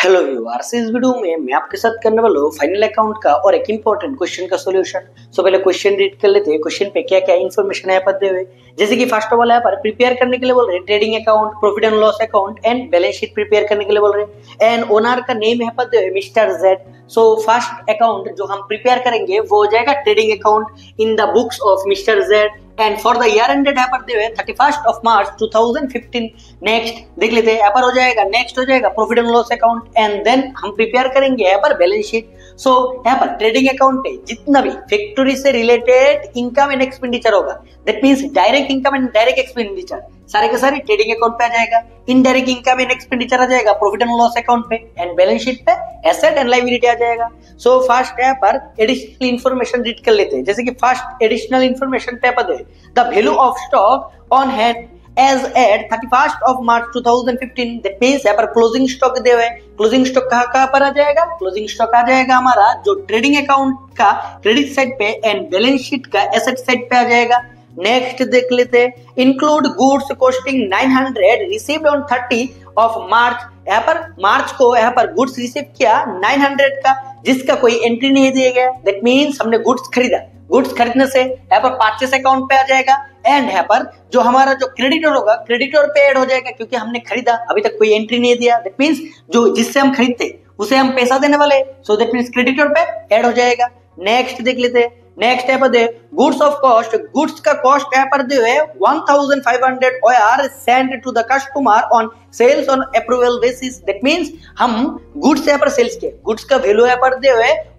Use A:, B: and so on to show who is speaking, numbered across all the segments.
A: Hello viewers, इस video में मैं आपके साथ करने वाला हूँ फाइनल अकाउंट का और एक इंपॉर्टेंट क्वेश्चन का सॉल्यूशन। सो पहले क्वेश्चन रीड कर लेते हैं। क्वेश्चन पे क्या क्या इन्फॉर्मेशन है पढ़ते हुए, जैसे कि फर्स्ट ऑफ ऑल यहाँ पर प्रिपेयर करने के लिए बोल रहे हैं trading account, profit and loss account and balance sheet prepare करने के लिए बोल रहे हैं। एंड ओनर का नेम है पढ़ते हुए mister Z. So first account जो हम प्रिपेयर करेंगे वो हो जाएगा trading account in the books of mister Z and for the year ended यहाँ पर दे 31st of March 2015। नेक्स्ट देख लेते हैं, यहाँ पर हो जाएगा नेक्स्ट हो जाएगा profit and loss account and then हम प्रिपेयर करेंगे यहाँ पर बैलेंस शीट। सो यहाँ पर ट्रेडिंग अकाउंट पे जितना भी फैक्ट्री से रिलेटेड इनकम एंड एक्सपेंडिचर होगा, that means direct income and direct expenditure सारे के सारे ट्रेडिंग अकाउंट पे आ जाएगा। इनडायरेक्ट इनकम एंड एक्सपेंडिचर आ जाएगा प्रॉफिट एंड लॉस अकाउंट पे एंड बैलेंस शीट पे एसेट एंड लायबिलिटी आ जाएगा। सो फर्स्ट यहाँ पर एडिशनल इंफॉर्मेशन रीड कर लेते हैं, जैसे कि फर्स्ट एडिशनल इंफॉर्मेशन पे पता है the value of stock on hand as at 31st of March 2015। That means यहाँ पर क्लोजिंग स्टॉक दे हुए। क्लोजिंग स्टॉक कहाँ पर आ जाएगा? क्लोजिंग स्टॉक आ जाएगा हमारा जो ट्रेडिंग अकाउंट का क्रेडिट साइड पे एंड बैलेंस शीट का एसेट साइड पे आ जाएगा। नेक्स्ट देख लेते हैं, include goods costing 900 received on 30 of March। यहाँ पर मार्च को यहाँ पर गुड्स रिसीव किया 900 का, जिसका कोई एंट्री नहीं दिया गया। दैट मींस हमने गुड्स खरीदा, गुड्स खरीदने से यहाँ पर परचेस अकाउंट पे आ जाएगा एंड यहाँ पर जो हमारा जो क्रेडिटर होगा क्रेडिटर पे ऐड हो जाएगा, क्योंकि हमने खरीदा अभी तक कोई एंट्री नहीं दिया। दैट मींस जो जिससे हम खरीदते उसे हम पैसा देने वाले, सो दैट मींस क्रेडिटर पे ऐड हो जाएगा। नेक्स्ट देख लेते हैं, नेक्स्ट यहाँ पर दे गुड्स ऑफ कॉस्ट। गुड्स का कॉस्ट यहाँ पर दे 1500 OR send to the customer on sales on approval basis. That means हम गुड्स यहाँ पर सेल्स किया, गुड्स का वैल्यू यहाँ पर दे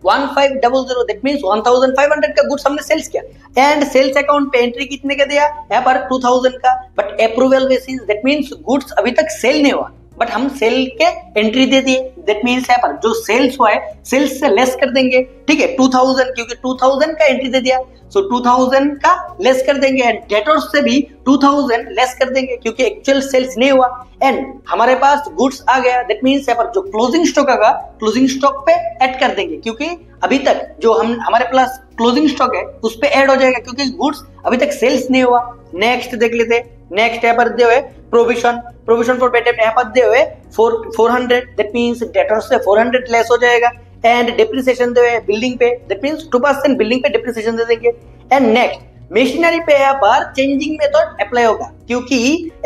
A: 1500। दैट मींस 1500 का गुड्स हमने सेल्स किया एंड सेल्स अकाउंट पे एंट्री कितने का दिया? यहाँ पर 2000 का, but approval basis. That means goods अभी तक सेल नहीं हुआ बट हम सेल के एंट्री दे दिए। दैट मींस यहाँ पर जो सेल्स हुआ है सेल्स से लेस कर देंगे, ठीक है 2000, क्योंकि 2000 का एंट्री दे दिया, सो 2000 का लेस कर देंगे एंड डेटर्स से भी 2000 लेस कर देंगे क्योंकि एक्चुअल सेल्स नहीं हुआ एंड हमारे पास गुड्स आ गया। दैट मींस यहाँ पर जो क्लोजिंग स्टॉक आएगा क्लोजिंग स्टॉक पे ऐड कर देंगे, क्योंकि अभी तक जो हम हमारे पास क्लोजिंग स्टॉक है उस पे ऐड हो जाएगा क्योंकि गुड्स अभी तक सेल्स नहीं हुआ। नेक्स्ट देख लेते हैं, नेक्स्ट यहाँ पर दे हुए provision, provision for bed date यहाँ पर दे हुए 400। दैट मींस डेटर्स से 400 लेस हो जाएगा एंड डेप्रिसिएशन दे हुए बिल्डिंग पे। दैट मींस 2% बिल्डिंग पे डेप्रिसिएशन दे देंगे एंड नेक्स्ट मशीनरी पे यहाँ पर चेंजिंग मेथड अप्लाई होगा, क्योंकि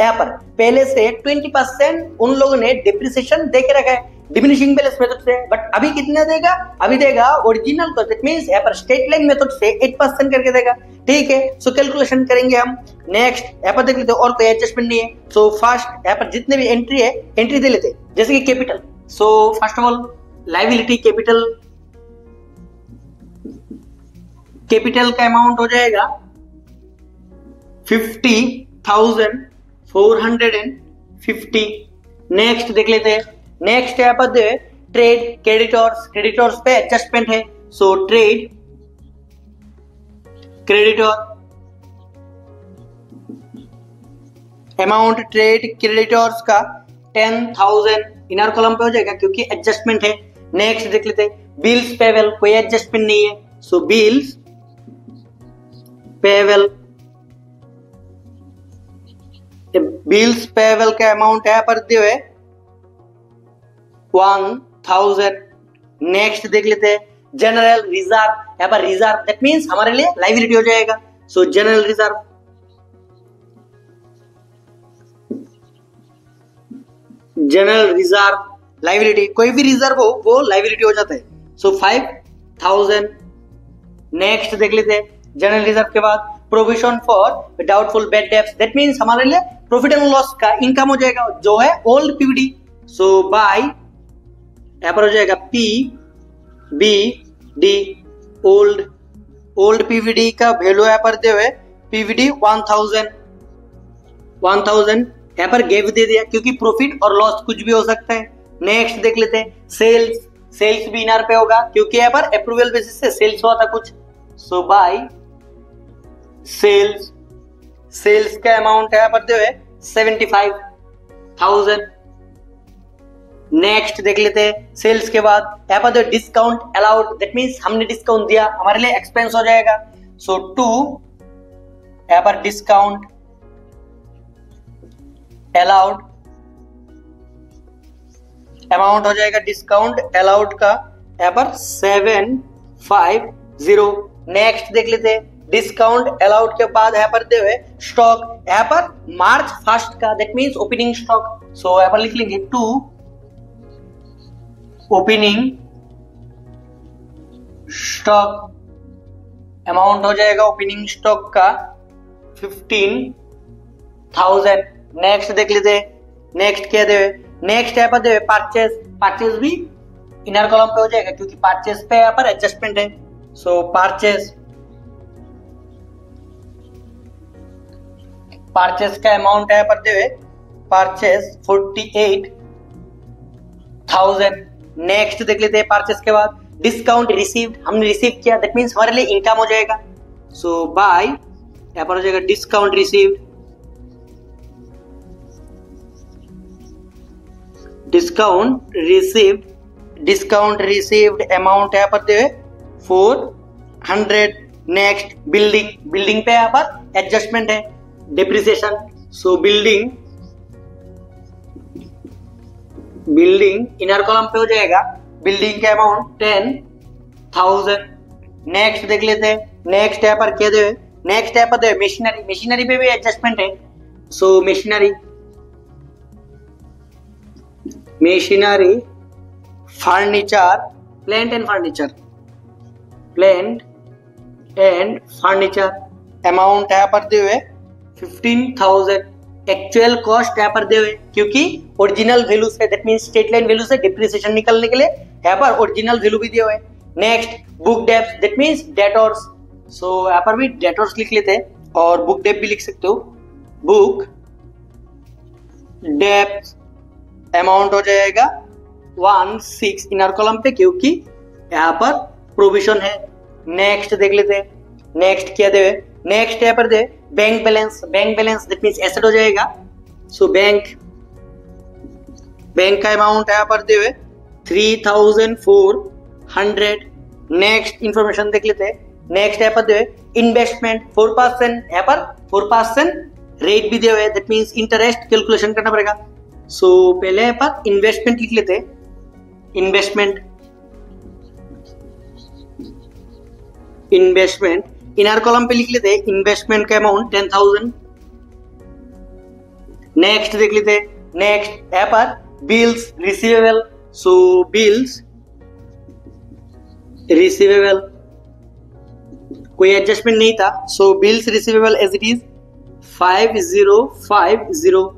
A: यहाँ पर पहले से 20% उन लोगों ने डेप्रिसिएशन दे के रखा है डिमिनिशिंग बैलेंस मेथड से, बट अभी कितना देगा? अभी देगा ओरिजिनल को। दैट मींस यहाँ पर स्ट्रेट लाइन मेथड से 8% करके देगा, ठीक है। सो कैलकुलेशन करेंगे हम। नेक्स्ट यहाँ पर देख लेते हैं और कोई एडजस्टमेंट नहीं है। सो फर्स्ट यहाँ पर जितने भी एंट्री है एंट्री दे लेते हैं, जैसे कि capital. So first of all liability capital, capital का अमाउंट हो जाएगा 50,450। नेक्स्ट देख लेते हैं, नेक्स्ट यहाँ पर ट्रेड क्रेडिटर्स, क्रेडिटर्स पे एडजस्टमेंट है। So trade creditor amount trade creditors का 10,000 इनर कॉलम पे हो जाएगा क्योंकि एडजस्टमेंट है। नेक्स्ट देख लेते हैं बिल्स पेबल, कोई एडजस्टमेंट नहीं है। सो बिल्स पेबल, बिल्स पेबल का अमाउंट यहाँ पर दिए हुए 1000। नेक्स्ट देख लेते हैं जनरल रिजर्व, यहाँ पर रिजर्व दैट मींस हमारे लिए लायबिलिटी हो जाएगा। सो general reserve, general reserve liability, कोई भी रिजर्व हो वो लायबिलिटी हो जाता है। सो 5000। नेक्स्ट देख लेते हैं जनरल रिजर्व के बाद provision for doubtful bad debts. That means हमारे लिए प्रॉफिट एंड लॉस का इनकम हो जाएगा जो है ओल्ड पीवीडी। सो बाय यहाँ पर हो जाएगा PBD ओल्ड, ओल्ड पीवीडी का वैल्यू यहाँ पर दे हुए पीवीडी 1000 यहाँ पर गेव दे दिया क्योंकि प्रॉफिट और लॉस कुछ भी हो सकता है। नेक्स्ट देख लेते हैं सेल्स, सेल्स भी इनर पे होगा क्योंकि यहाँ पर अप्रूवल बेसिस से सेल्स हुआ था कुछ। सो बाय सेल्स, सेल्स का अमाउंट यहाँ पर दे हुए 75,000। नेक्स्ट देख लेते हैं सेल्स के बाद यहाँ पर डिस्काउंट अलाउड, दैट मींस हमने डिस्काउंट दिया हमारे लिए एक्सपेंस हो जाएगा। सो 2 यहाँ पर डिस्काउंट अलाउड अमाउंट हो जाएगा डिस्काउंट अलाउड का यहाँ पर 750। नेक्स्ट देख लेते हैं डिस्काउंट अलाउड के बाद यहाँ पर दे हुए स्टॉक, यहाँ पर मार्च 1 का, दैट मींस ओपनिंग स्टॉक। सो यहाँ पर लिख लेंगे टू ओपनिंग स्टॉक, अमाउंट हो जाएगा ओपनिंग स्टॉक का 15,000। नेक्स्ट देख लेते हैं नेक्स्ट क्या दे, नेक्स्ट यहाँ पर दे परचेस, परचेस भी इनर कॉलम पे हो जाएगा क्योंकि परचेस पे यहाँ पर एडजस्टमेंट है। सो परचेस, परचेस का अमाउंट यहाँ पर दे परचेस 48,000। नेक्स्ट देख लेते हैं परचेस के बाद डिस्काउंट रिसीव्ड, हमने रिसीव किया, दैट मींस हमारे लिए इनकम हो जाएगा। सो बाय यहाँ पर हो जाएगा discount received, discount received amount यहाँ पर दे 400। नेक्स्ट बिल्डिंग, बिल्डिंग पे यहाँ पर एडजस्टमेंट है डिप्रिसिएशन। सो बिल्डिंग इनर कॉलम पे हो जाएगा बिल्डिंग का अमाउंट 10,000। नेक्स्ट देख लेते हैं नेक्स्ट यहाँ पर क्या दे, नेक्स्ट यहाँ पर दे मशीनरी, मशीनरी पे भी एडजस्टमेंट है। So machinery furniture, plant and furniture amount यहाँ पर दे हुए 15,000। एक्चुअल कॉस्ट यहाँ पर दे हुए क्योंकि ओरिजिनल वैल्यू से, that means state line value से डिप्रिसिएशन निकलने के लिए यहाँ पर ओरिजिनल वैल्यू भी दिए हुए। नेक्स्ट बुक डेप्थ, दैट मींस डेटर्स। सो यहाँ पर भी डेटर्स लिख लेते हैं और बुक डेप्थ भी लिख सकते हो। बुक डेप्थ अमाउंट हो जाएगा 16 इनर कॉलम पे क्योंकि यहाँ पर प्रोविजन है। नेक्स्ट देख लेते हैं नेक्स्ट क्या दे, नेक्स्ट यहाँ पर the bank balance, that means asset हो जाएगा। सो बैंक का अमाउंट यहाँ पर दे 3,400। नेक्स्ट इंफॉर्मेशन देख लेते हैं नेक्स्ट यहाँ पर दे इन्वेस्टमेंट 4%, यहाँ पर 4% रेट भी दे हुए, दैट मींस इंटरेस्ट कैलकुलेशन करना पड़ेगा। सो पहले यहाँ पर इन्वेस्टमेंट लिख लेते हैं, इन्वेस्टमेंट इनर कॉलम पे लिख लेते हैं इन्वेस्टमेंट का अमाउंट 10,000। नेक्स्ट देख लेते हैं नेक्स्ट यहाँ पर bills receivable. So bills receivable कोई एडजस्टमेंट नहीं था, so bills receivable as it is 5050।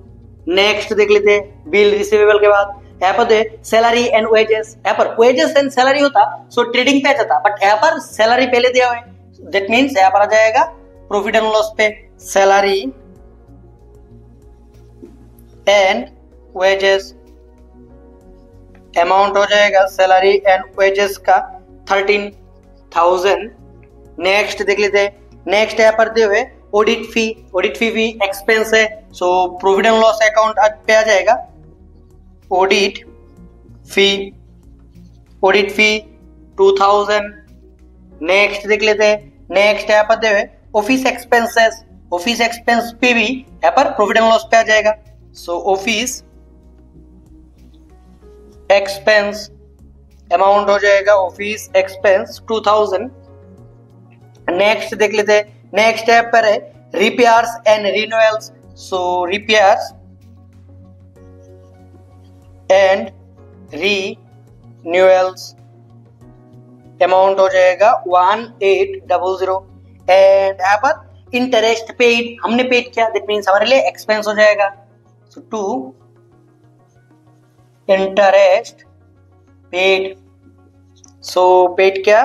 A: Next देख लेते हैं बिल रिसीवेबल के बाद यहाँ पर दे सैलरी एंड वेजेस, यहाँ पर वेजेस एंड सैलरी होता सो ट्रेडिंग पे जाता, बट यहाँ पर सैलरी पहले दिया हुआ है, दैट मींस यहाँ पर आ जाएगा प्रॉफिट एंड लॉस पे सैलरी एंड वेजेस अमाउंट हो जाएगा सैलरी एंड वेजेस का 13,000। नेक्स्ट देख लेते हैं नेक्स्ट यहाँ पर दे हुए ऑडिट फी भी एक्सपेंस है, so profit and loss account पे आ जाएगा ऑडिट फी 2,000। नेक्स्ट देख लेते हैं नेक्स्ट यहाँ पर दे हुए ऑफिस एक्सपेंसेस, ऑफिस एक्सपेंस पे भी यहाँ पर प्रॉफिट एंड लॉस पे आ जाएगा। सो ऑफिस एक्सपेंस अमाउंट हो जाएगा ऑफिस एक्सपेंस 2,000। नेक्स्ट देख लेते हैं नेक्स्ट यहाँ पर है repairs and renewals. So repairs and renewals amount हो जाएगा 1800। एंड यहाँ पर इंटरेस्ट पेड हमने पेड किया, दैट मींस हमारे लिए एक्सपेंस हो जाएगा। So to interest paid, so paid क्या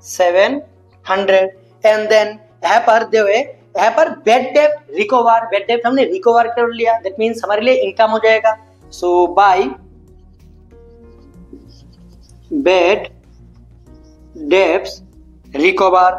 A: 700। एंड देन यहाँ पर दे हुए यहाँ पर बेड डेप्ट रिकवर, बेड डेप्ट हमने रिकवर कर लिया, दैट मींस हमारे लिए इनकम हो जाएगा। So by bad debts recover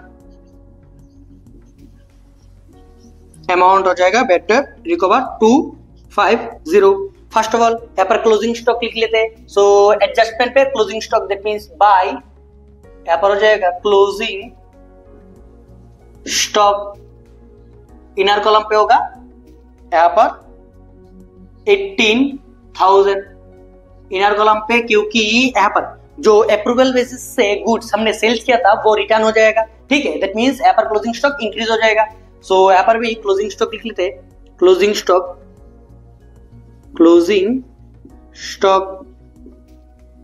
A: amount हो जाएगा बेड डेप्ट रिकवर 250। फर्स्ट ऑफ ऑल यहाँ पर क्लोजिंग स्टॉक लिख लेते हैं। सो एडजस्टमेंट पे closing stock, that means by यहाँ पर हो जाएगा क्लोजिंग स्टॉक इनर कॉलम पे होगा यहाँ पर 18,000। इनर कॉलम पे, क्योंकि यहाँ पर जो अप्रूवल बेसिस से गुड्स हमने सेल्स किया था वो रिटर्न हो जाएगा, ठीक है। दैट मींस यहाँ पर क्लोजिंग स्टॉक इंक्रीज हो जाएगा। सो यहाँ पर भी क्लोजिंग स्टॉक लिख लेते हैं, closing stock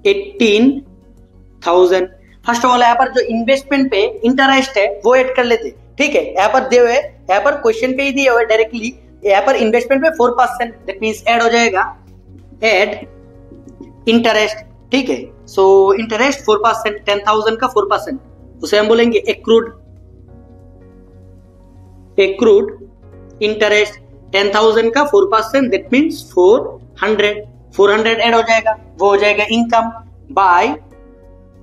A: 18,000। First of all यहाँ पर जो इन्वेस्टमेंट पे इंटरेस्ट है वो ऐड कर लेते, ठीक है। यहाँ पर दिए हुए, यहाँ पर क्वेश्चन पे ही दिए हुए डायरेक्टली, यहाँ पर इन्वेस्टमेंट पे 4%, दैट मींस ऐड हो जाएगा, ऐड इंटरेस्ट, ठीक है। सो इंटरेस्ट 4%, 10,000 का 4%, उसे हम बोलेंगे एक्रूड इंटरेस्ट। 10,000 का 4%, दैट मींस 400 ऐड हो जाएगा, वो हो जाएगा इनकम बाय,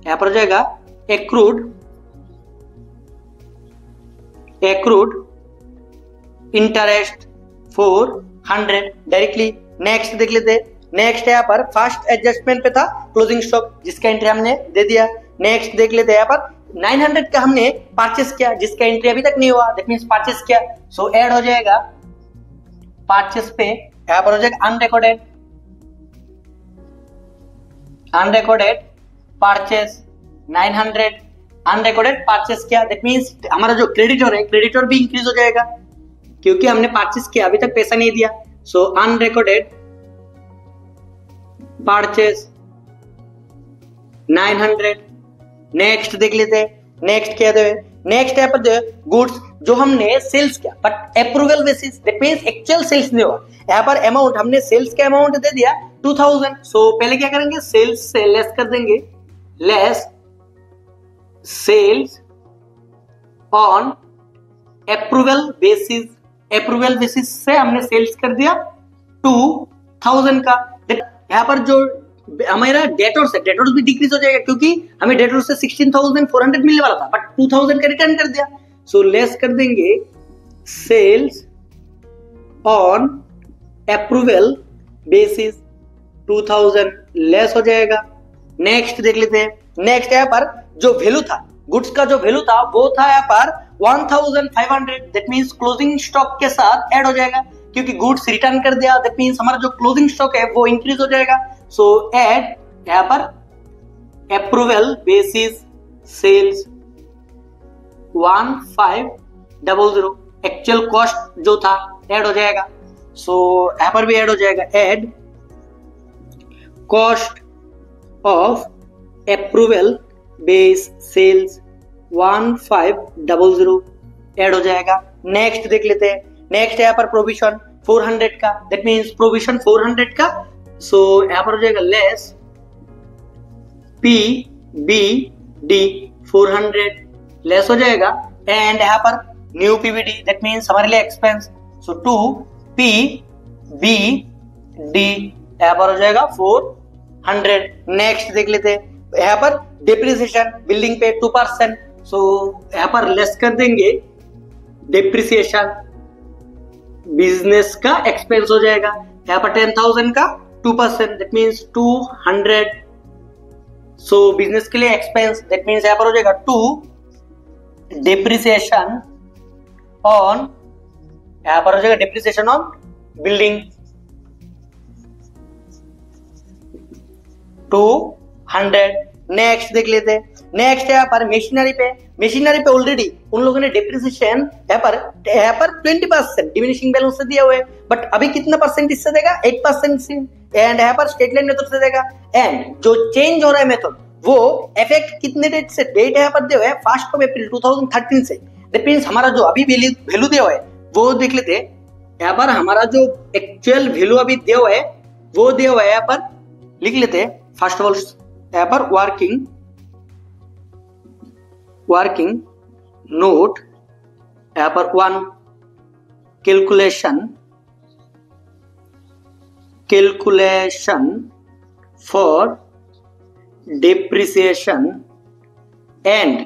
A: यहां पर हो जाएगा एक्रूड इंटरेस्ट 400 डायरेक्टली। नेक्स्ट देख लेते हैं। नेक्स्ट यहाँ पर फर्स्ट एडजस्टमेंट पे था क्लोजिंग स्टॉक, जिसका एंट्री हमने दे दिया। नेक्स्ट देख लेते हैं, यहाँ पर 900 का हमने परचेस किया, जिसका एंट्री अभी तक नहीं हुआ, दैट मींस परचेस किया। सो ऐड हो जाएगा परचेस पे, यहाँ पर हो जाएगा अनरिकॉर्डेड परचेस 900, अनरिकॉर्डेड परचेस किया, दैट मींस हमारा जो क्रेडिटर है, क्रेडिटर भी इंक्रीज हो जाएगा, क्योंकि हमने परचेस किया, अभी तक पैसा नहीं दिया। सो अनरिकॉर्डेड परचेस 900। नेक्स्ट देख लेते हैं, नेक्स्ट क्या दे, नेक्स्ट यहाँ पर गुड्स जो हमने सेल्स किया but approval basis, that means actual sales नहीं हुआ। यहाँ पर अमाउंट हमने सेल्स का अमाउंट दे दिया 2000। सो पहले क्या करेंगे, सेल्स से लेस कर देंगे, less sales on approval basis. Approval basis से हमने सेल्स कर दिया 2000 का। यहाँ पर जो हमारा डेटर्स है, डेटर्स भी डिक्रीज हो जाएगा, क्योंकि हमें डेटर्स से 16,400 मिलने वाला था, बट 2000 का रिटर्न कर दिया। सो लेस कर देंगे sales on approval basis 2000 less हो जाएगा। नेक्स्ट देख लेते हैं। नेक्स्ट यहाँ पर जो वैल्यू था गुड्स का, जो वैल्यू था वो था यहाँ पर 1500, दैट मींस क्लोजिंग स्टॉक के साथ ऐड हो जाएगा, क्योंकि गुड्स रिटर्न कर दिया, दैट मींस हमारा जो क्लोजिंग स्टॉक है वो इंक्रीज हो जाएगा। सो ऐड यहाँ पर approval basis sales 1500, actual cost जो था ऐड हो जाएगा। सो यहाँ पर भी ऐड हो जाएगा, add cost of approval base sales 1500 add हो जाएगा। नेक्स्ट देख लेते हैं। नेक्स्ट यहाँ पर प्रोविजन 400 का, दैट मींस प्रोविजन 400 का। सो यहाँ पर हो जाएगा लेस PBD 400 लेस हो जाएगा, एंड यहाँ पर न्यू PBD, दैट मींस हमारे लिए एक्सपेंस। सो 2PBD यहाँ पर हो जाएगा 400। नेक्स्ट देख लेते हैं। यहाँ पर डिप्रिसिएशन बिल्डिंग पे 2%, सो यहाँ पर लेस कर देंगे डिप्रिसिएशन, बिजनेस का एक्सपेंस हो जाएगा। यहाँ पर 10,000 का 2%, दैट मींस 200। सो बिजनेस के लिए एक्सपेंस, दैट मींस यहाँ पर हो जाएगा 2 डिप्रिसिएशन ऑन, यहाँ पर हो जाएगा डिप्रिसिएशन ऑन बिल्डिंग 200। नेक्स्ट देख लेते हैं। नेक्स्ट यहाँ पर मशीनरी पे ऑलरेडी उन लोगों ने डिप्रिसिएशन यहाँ पर 20% डिमिनिशिंग बैलेंस से दिया हुआ है, बट अभी कितना परसेंट इससे देगा, 8% से, एंड यहाँ पर स्टेट लाइन मेथड से देगा। एंड जो चेंज हो रहा है मेथड वो इफेक्ट कितने डेट से, डेट यहाँ पर दिया हुआ है 1 अप्रैल 2013 से। दैट मींस हमारा जो अभी वैल्यू दिया हुआ है वो देख लेते हैं। यहाँ पर हमारा जो एक्चुअल वैल्यू अभी दिया हुआ है वो दिया हुआ है, यहाँ पर लिख लेते हैं। फर्स्ट ऑफ ऑल यहाँ पर वर्किंग नोट, यहाँ पर 1 कैलकुलेशन फॉर डिप्रिसिएशन एंड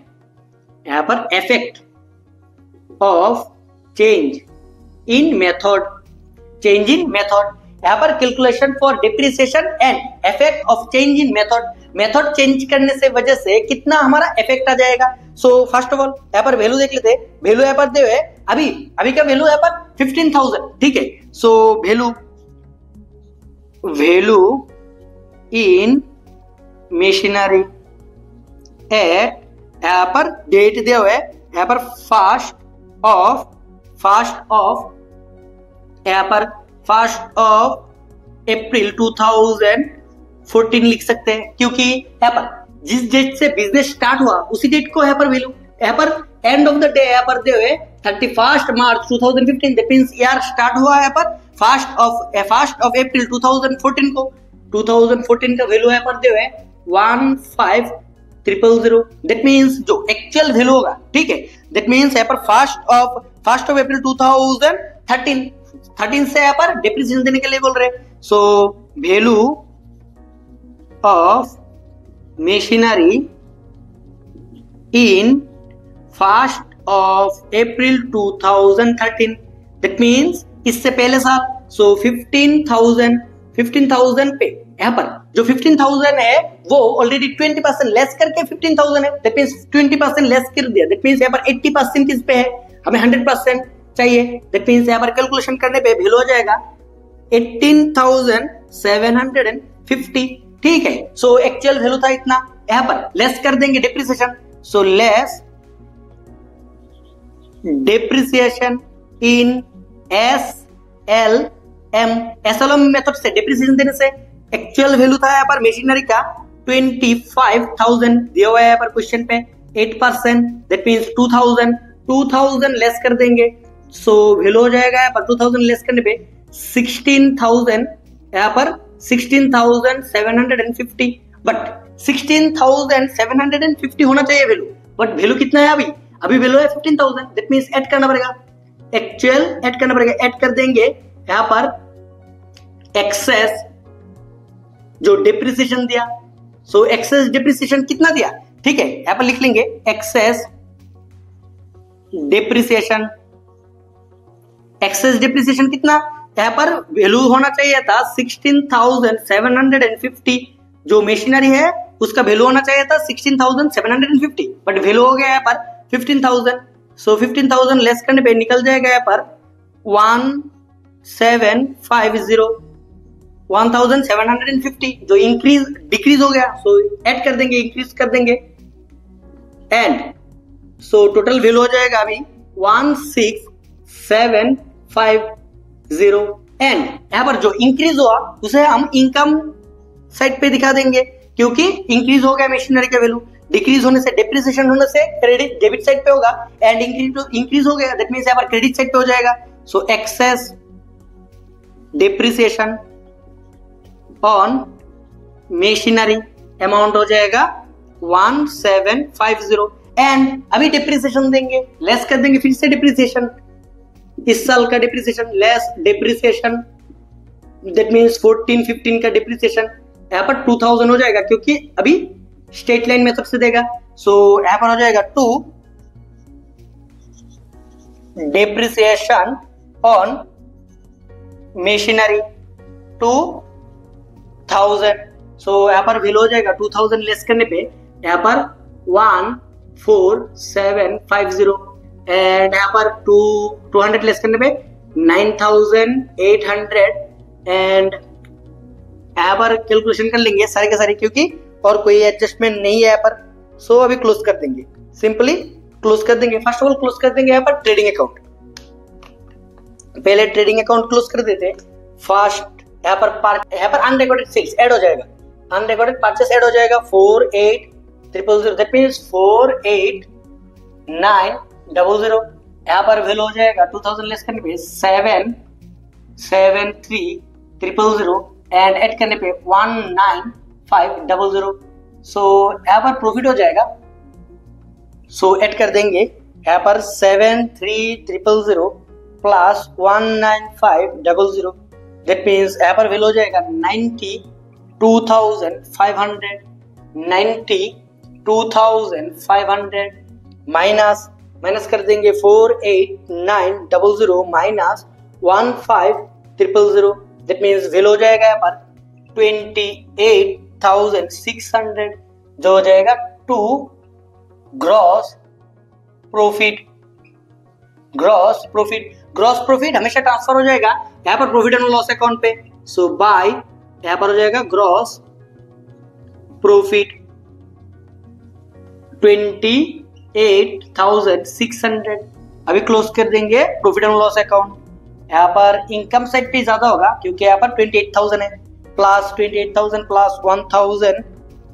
A: यहाँ पर effect of change in method, यहाँ पर calculation for depreciation and effect of change in method change करने से वजह से कितना हमारा इफेक्ट आ जाएगा। सो फर्स्ट ऑफ ऑल यहाँ पर वैल्यू देख लेते हैं। वैल्यू यहाँ पर दे हुए अभी का वैल्यू यहाँ पर 15,000, ठीक है। So value in machinery at, यहाँ पर डेट दिया हुआ है, यहाँ पर फर्स्ट ऑफ अप्रैल 2014 लिख सकते हैं, क्योंकि यहाँ पर जिस डेट से बिजनेस स्टार्ट हुआ उसी डेट को यहाँ पर वैल्यू, यहाँ पर एंड ऑफ द डे यहाँ पर दे हुए 31 मार्च 2015, दैट मींस ईयर स्टार्ट हुआ यहाँ पर फर्स्ट ऑफ अप्रैल 2014 को, 2014 का वैल्यू यहाँ पर दे हुए 15,000, दैट मींस जो एक्चुअल वैल्यू होगा, ठीक है, दैट मींस यहाँ पर फर्स्ट ऑफ अप्रैल 2013 से यहाँ पर डिप्रिसिएशन देने के लिए बोल रहे हैं। So value of machinery in first of April 2013, that means इससे पहले साल। सो 15,000 पे यहाँ पर जो 15,000 है वो ऑलरेडी 20% लेस करके 15,000 है, दैट मींस 20% लेस कर दिया, दैट मींस यहाँ पर 80% इस पे है, हमें 100% चाहिए, दैट मींस यहाँ पर कैलकुलेशन करने पे वैल्यू हो जाएगा 18,750, ठीक है। सो एक्चुअल वैल्यू था इतना, यहाँ पर लेस कर देंगे डिप्रिसिएशन, सो लेस डिप्रिसिएशन इन SLM मेथड से डिप्रिसिएशन देने से एक्चुअल वैल्यू था यहाँ पर मशीनरी का 25,000 दिया हुआ है यहाँ पर क्वेश्चन पे, 8%, दैट मींस 2000 लेस कर देंगे, सो वैल्यू हो जाएगा यहाँ पर 2000 लेस करने पे 16,000, यहाँ पर 16,750, बट 16,750 होना चाहिए वैल्यू, बट वैल्यू कितना है अभी वैल्यू है 15,000, दैट मींस ऐड करना पड़ेगा, एक्चुअल ऐड करना पड़ेगा, ऐड कर देंगे यहाँ पर एक्सेस जो डिप्रिसिएशन दिया, सो एक्सेस डिप्रिसिएशन कितना दिया, ठीक है, यहाँ पर लिख लेंगे एक्सेस डिप्रिसिएशन कितना, यहाँ पर वैल्यू होना चाहिए था 16,750, जो मशीनरी है उसका वैल्यू होना चाहिए था 16,750, बट वैल्यू हो गया यहाँ पर 15,000, सो 15,000 लेस करने पे निकल जाएगा यहाँ पर 1750 जो डिक्रीज हो गया, सो ऐड कर देंगे, इंक्रीज कर देंगे, एंड सो टोटल वैल्यू हो जाएगा अभी 16,750, एंड यहाँ पर जो इंक्रीज हुआ उसे हम इनकम साइड पे दिखा देंगे, क्योंकि इंक्रीज हो गया मशीनरी का वैल्यू, डिक्रीज होने से डिप्रिसिएशन होने से क्रेडिट डेबिट साइड पे होगा, एंड इंक्रीज हो गया दैट मींस यहाँ पर क्रेडिट साइड पे हो जाएगा, so excess depreciation on machinery amount हो जाएगा 1750, एंड अभी डिप्रिसिएशन देंगे, लेस कर देंगे फिर से डिप्रिसिएशन, इस साल का depreciation less depreciation, that means 14-15 का डिप्रिसिएशन, यहाँ पर 2000 हो जाएगा क्योंकि अभी स्ट्रेट लाइन मेथड से देगा, सो यहाँ पर हो जाएगा 2 डिप्रिसिएशन ऑन मशीनरी 2000, सो यहाँ पर वैल्यू हो जाएगा 2000 लेस करने पे यहाँ पर 14750, एंड यहाँ पर 200 लेस करने पे 9800, एंड यहाँ पर कैलकुलेशन कर लेंगे सारे के सारे, क्योंकि और कोई एडजस्टमेंट नहीं है यहाँ पर, सो अभी क्लोज कर देंगे, सिंपली क्लोज कर देंगे। फर्स्ट ऑफ ऑल क्लोज कर देंगे यहाँ पर ट्रेडिंग अकाउंट, पहले ट्रेडिंग अकाउंट क्लोज कर देते हैं। फर्स्ट यहाँ पर अनरिकॉर्डेड सेल्स ऐड हो जाएगा, अनरिकॉर्डेड परचेस ऐड हो जाएगा 48,000, दैट मींस 48,900, यहाँ पर वैल्यू हो जाएगा 2000 लेस करने पे 773,000, एंड ऐड करने पे 19,500, सो यहाँ पर प्रॉफिट हो जाएगा, सो ऐड कर देंगे यहाँ पर 73300 प्लस 19,500, दैट मींस यहाँ पर वैल्यू हो जाएगा 92,500 माइनस कर देंगे 48,900 माइनस 15,000, दैट मींस वैल्यू हो जाएगा यहाँ पर 28,600, जो हो जाएगा 2 ग्रॉस प्रॉफिट हमेशा ट्रांसफर हो जाएगा यहाँ पर प्रॉफिट एंड लॉस अकाउंट पे, सो बाय यहाँ पर हो जाएगा ग्रॉस प्रॉफिट 28,600। अभी क्लोज कर देंगे प्रॉफिट एंड लॉस अकाउंट। यहाँ पर इनकम साइड पे ज्यादा होगा क्योंकि यहाँ पर 28,000 है, प्लस 28,000 प्लस 1,000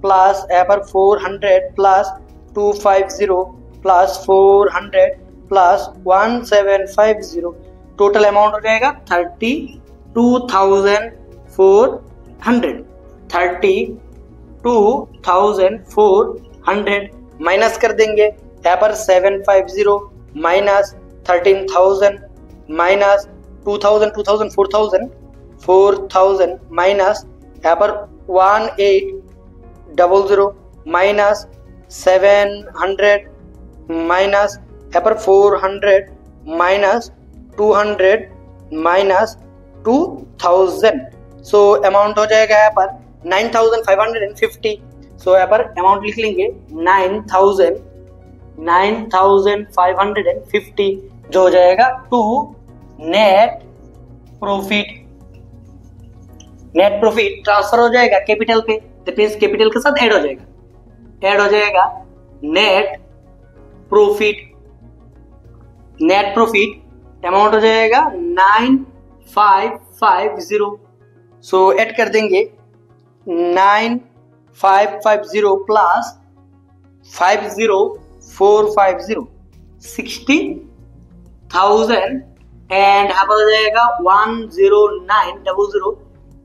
A: प्लस यहाँ पर 400 plus 250 plus 400 plus 1750, total amount हो जाएगा 32,400। 32,400 माइनस कर देंगे यहाँ पर 750 माइनस 13,000 माइनस 2,000 2,000 4,000 माइनस यहाँ पर 1800 माइनस 700 माइनस यहाँ पर 400 माइनस 200 माइनस 2,000। सो अमाउंट हो जाएगा यहाँ पर 9,550। सो यहाँ पर अमाउंट लिख लेंगे 9,550 जो हो जाएगा to net profit. Net profit transfer हो जाएगा कैपिटल पे, दैट मींस कैपिटल के साथ ऐड हो जाएगा net profit. Net profit amount हो जाएगा 9,550। सो ऐड कर देंगे 9,550 प्लस 50,450 60,000 एंड यहाँ पर हो जाएगा 10900।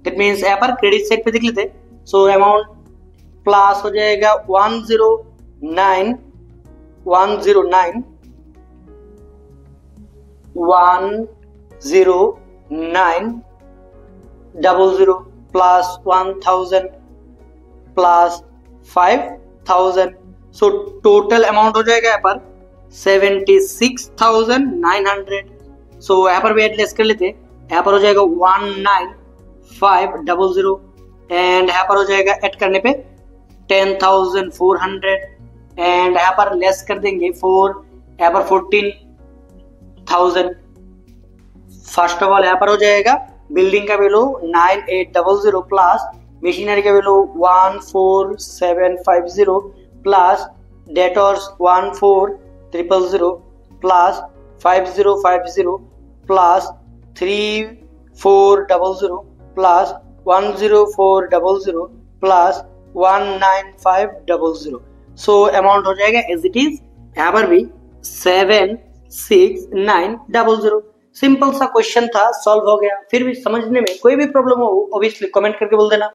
A: दैट मीन्स यहाँ पर क्रेडिट साइड पे देख लेते। सो अमाउंट प्लस हो जाएगा 109 plus 1,000 plus 5,000। So total amount हो जाएगा यहाँ पर 76,900। सो यहाँ पर भी एड लेस कर लेते। यहाँ पर हो जाएगा 19,500 एंड यहाँ पर हो जाएगा ऐड करने पे 10,400 एंड यहाँ पर लेस कर देंगे 4, यहाँ पर 14,000। फर्स्ट ऑफ ऑल यहाँ पर हो जाएगा बिल्डिंग का वैल्यू 9,800 प्लस मशीनरी का value 14,750 plus debtors 14,000 plus 50,50 plus 3,400 plus 1,0400 plus 1,9500। So amount हो जाएगा एज इट इज यहाँ पर भी 7,6,900। सिंपल सा क्वेश्चन था, सॉल्व हो गया। फिर भी समझने में कोई भी प्रॉब्लम हो ऑब्वियसली कमेंट करके बोल देना।